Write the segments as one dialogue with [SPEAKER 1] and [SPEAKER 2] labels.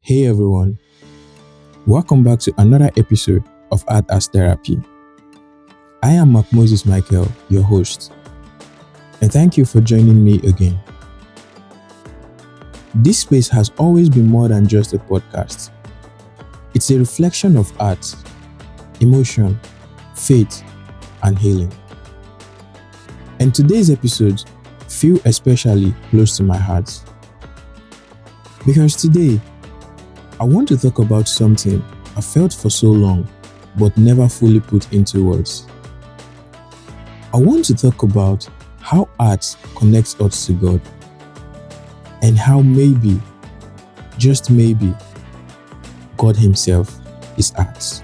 [SPEAKER 1] Hey everyone, welcome back to another episode of Art as Therapy. I am Moses Michael, your host, and thank you for joining me again. This space has always been more than just a podcast. It's a reflection of art, emotion, faith, and healing. And today's episodes feel especially close to my heart. Because today, I want to talk about something I felt for so long but never fully put into words. I want to talk about how art connects us to God and how maybe, just maybe, God Himself is art.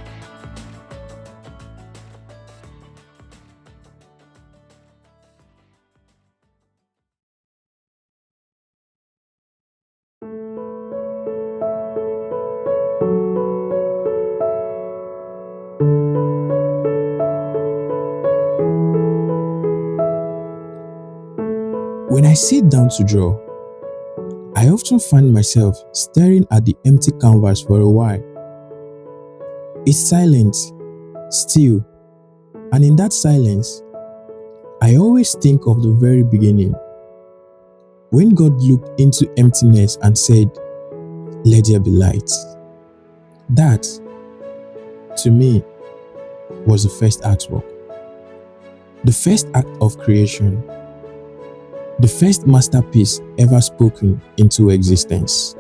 [SPEAKER 1] When I sit down to draw, I often find myself staring at the empty canvas for a while. It's silent, still, and in that silence, I always think of the very beginning, when God looked into emptiness and said, "Let there be light." That, to me, was the first artwork, the first act of creation, the first masterpiece ever spoken into existence.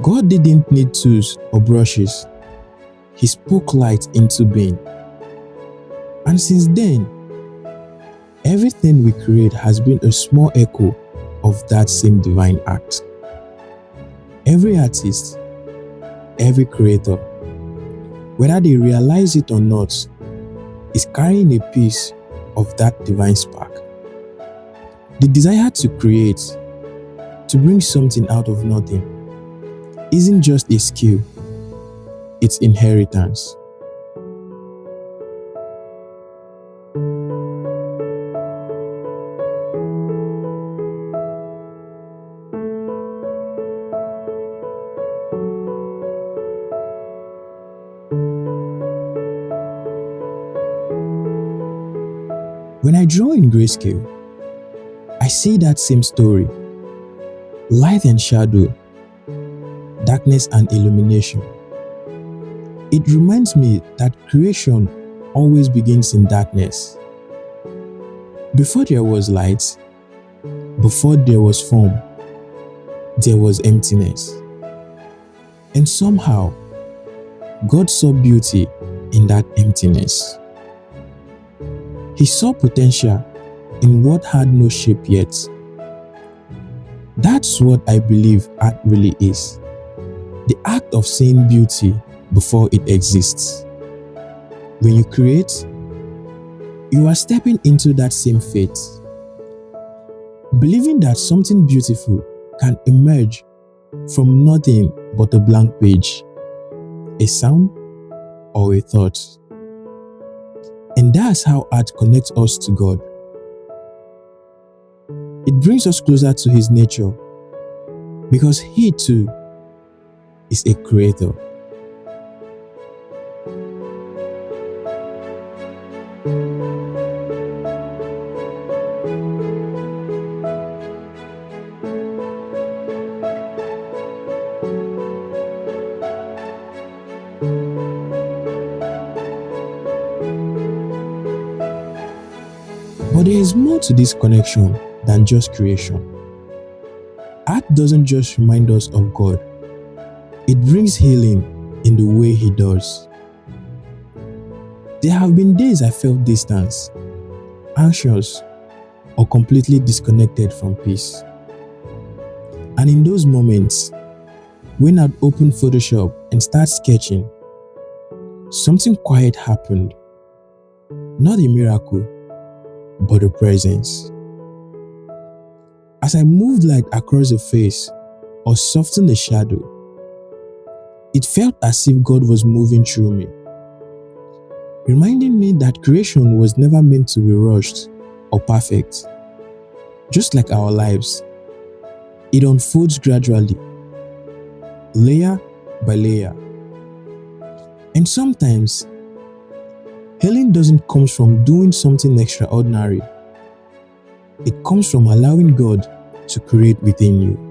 [SPEAKER 1] God didn't need tools or brushes. He spoke light into being. And since then, everything we create has been a small echo of that same divine act. Every artist, every creator, whether they realize it or not, is carrying a piece of that divine spark. The desire to create, to bring something out of nothing, isn't just a skill, it's inheritance. When I draw in grayscale, I see that same story, light and shadow, darkness and illumination. It reminds me that creation always begins in darkness. Before there was light, before there was form, there was emptiness. And somehow, God saw beauty in that emptiness. He saw potential in what had no shape yet. That's what I believe art really is. The act of seeing beauty before it exists. When you create, you are stepping into that same faith, believing that something beautiful can emerge from nothing but a blank page, a sound, or a thought. And that's how art connects us to God. It brings us closer to His nature because He too is a creator. But there is more to this connection than just creation. Art doesn't just remind us of God, it brings healing in the way He does. There have been days I felt distance, anxious, or completely disconnected from peace. And in those moments, when I'd open Photoshop and start sketching, something quiet happened. Not a miracle, but a presence. As I moved light across a face or softened a shadow, it felt as if God was moving through me, reminding me that creation was never meant to be rushed or perfect. Just like our lives, it unfolds gradually, layer by layer. And sometimes, healing doesn't come from doing something extraordinary. It comes from allowing God to create within you.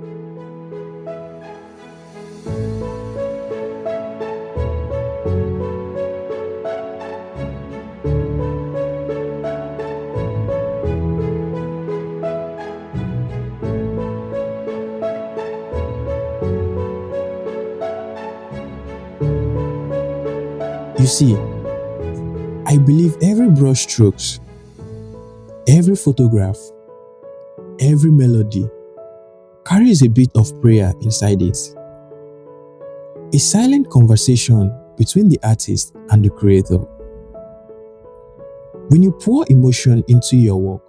[SPEAKER 1] You see, I believe every brush strokes, every photograph, every melody carries a bit of prayer inside it. A silent conversation between the artist and the creator. When you pour emotion into your work,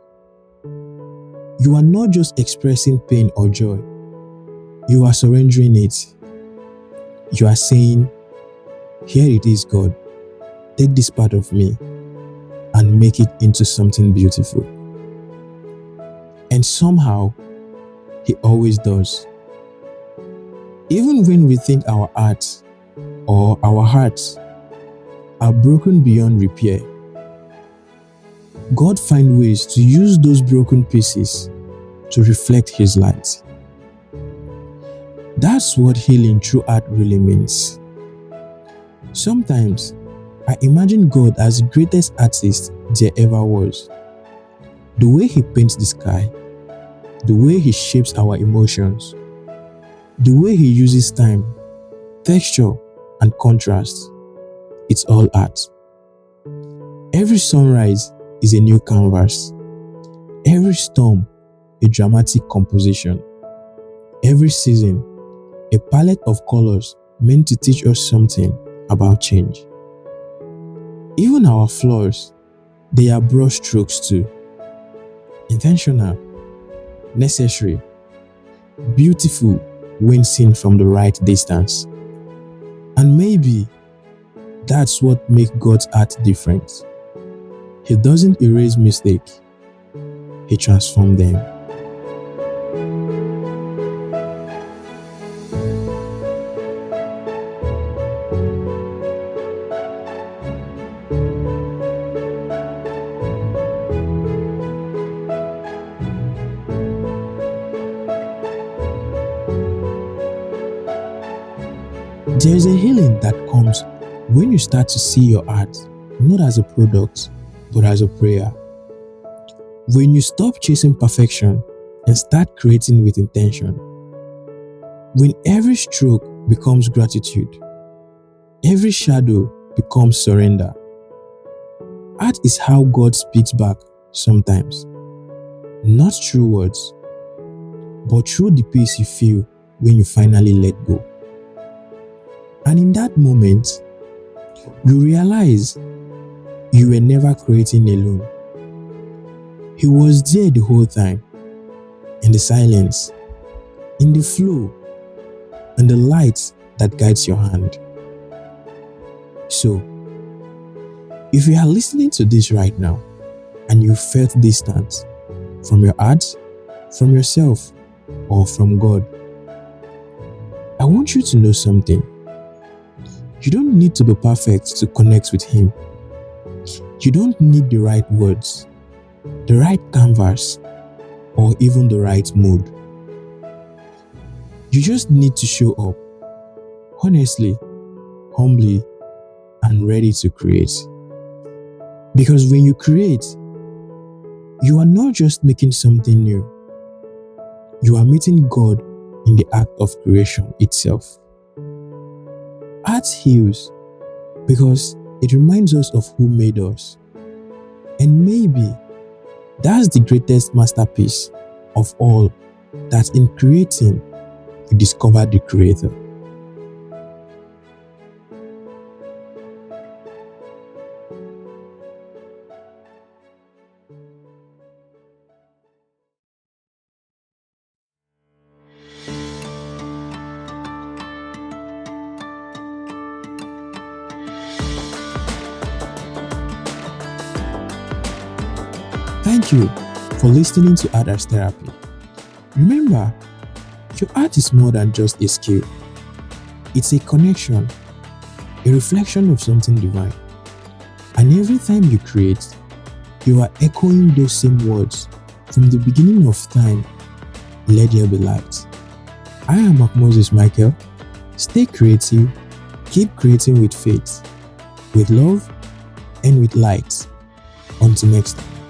[SPEAKER 1] you are not just expressing pain or joy. You are surrendering it. You are saying, "Here it is, God. Take this part of me and make it into something beautiful." And somehow, He always does. Even when we think our art or our hearts are broken beyond repair, God finds ways to use those broken pieces to reflect His light. That's what healing through art really means. Sometimes, I imagine God as the greatest artist there ever was. The way He paints the sky, the way He shapes our emotions, the way He uses time, texture, and contrast, it's all art. Every sunrise is a new canvas. Every storm, a dramatic composition. Every season, a palette of colors meant to teach us something about change. Even our flaws, they are brush strokes too. Intentional, necessary, beautiful when seen from the right distance. And maybe that's what makes God's art different. He doesn't erase mistakes, He transforms them. There is a healing that comes when you start to see your art not as a product, but as a prayer. When you stop chasing perfection and start creating with intention. When every stroke becomes gratitude, every shadow becomes surrender. Art is how God speaks back sometimes. Not through words, but through the peace you feel when you finally let go. And in that moment, you realize you were never creating alone. He was there the whole time, in the silence, in the flow, and the light that guides your hand. So, if you are listening to this right now, and you felt distant from your art, from yourself, or from God, I want you to know something. You don't need to be perfect to connect with Him. You don't need the right words, the right canvas, or even the right mood. You just need to show up, honestly, humbly, and ready to create. Because when you create, you are not just making something new. You are meeting God in the act of creation itself. Art heals because it reminds us of who made us. And maybe that's the greatest masterpiece of all, that in creating, we discover the Creator. Thank you for listening to Art as Therapy. Remember, your art is more than just a skill. It's a connection, a reflection of something divine. And every time you create, you are echoing those same words from the beginning of time. Let there be light. I am Moses Michael. Stay creative, keep creating with faith, with love, and with light. Until next time.